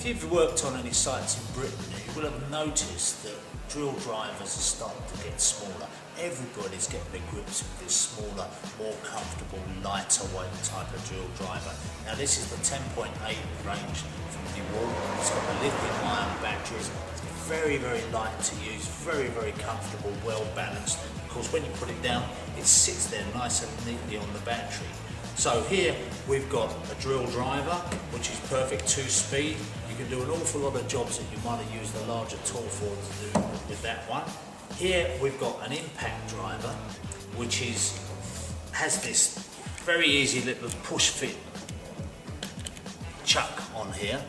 If you've worked on any sites in Britain, you will have noticed that drill drivers are starting to get smaller. Everybody's getting their grips with this smaller, more comfortable, lighter weight type of drill driver. Now this is the 10.8 range from Dewalt. It's got the lithium-ion batteries. It's very, very light to use, very, very comfortable, well balanced. Of course, when you put it down, it sits there nice and neatly on the battery. So here we've got a drill driver, which is perfect, 2-speed. You can do an awful lot of jobs that you might have used a larger tool for to do with that one. Here we've got an impact driver, which has this very easy little push fit chuck on here.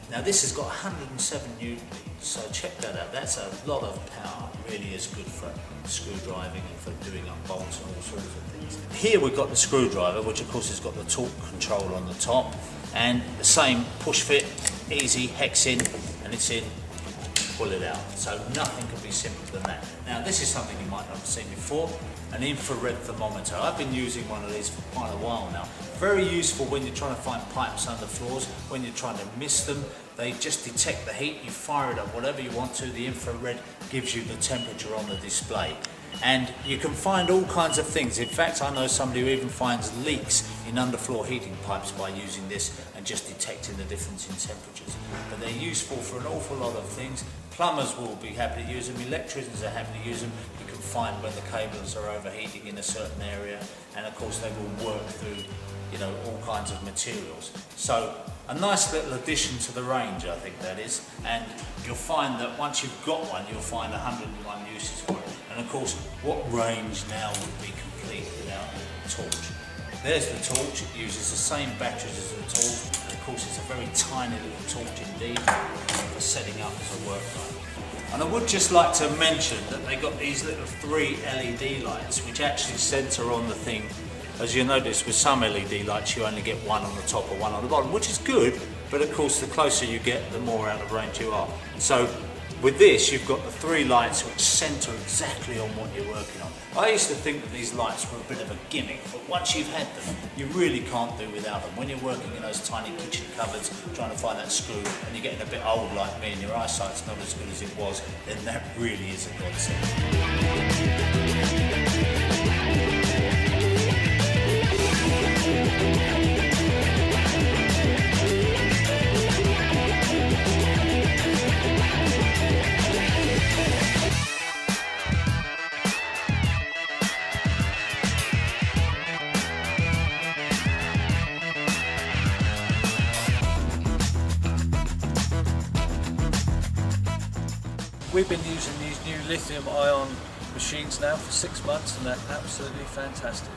Now this has got 107 newton, so check that out. That's a lot of power. It really is good for screwdriving and for doing up bolts and all sorts of things. Here we've got the screwdriver, which of course has got the torque control on the top, and the same push fit, easy, hex in, and it's in, pull it out. So nothing could be simpler than that. Now this is something you might not have seen before, an infrared thermometer. I've been using one of these for quite a while now. Very useful when you're trying to find pipes under floors, when you're trying to miss them. They just detect the heat, you fire it up whatever you want to, the infrared gives you the temperature on the display. And you can find all kinds of things. In fact, I know somebody who even finds leaks in underfloor heating pipes by using this and just detecting the difference in temperatures. But they're useful for an awful lot of things. Plumbers will be happy to use them, electricians are happy to use them. You can find when the cables are overheating in a certain area, and of course they will work through, you know, all kinds of materials. So a nice little addition to the range, I think that is, and you'll find that once you've got one, you'll find 101 uses for it. And of course, what range now would be complete without a torch? There's the torch. It uses the same batteries as the torch, and of course it's a very tiny little torch indeed for setting up as a work light. And I would just like to mention that they got these little 3 LED lights which actually centre on the thing. As you notice, with some LED lights you only get one on the top or one on the bottom, which is good, but of course the closer you get, the more out of range you are. So with this, you've got the 3 lights which centre exactly on what you're working on. I used to think that these lights were a bit of a gimmick, but once you've had them, you really can't do without them. When you're working in those tiny kitchen cupboards, trying to find that screw, and you're getting a bit old like me and your eyesight's not as good as it was, then that really is a godsend. We've been using these new lithium-ion machines now for 6 months and they're absolutely fantastic.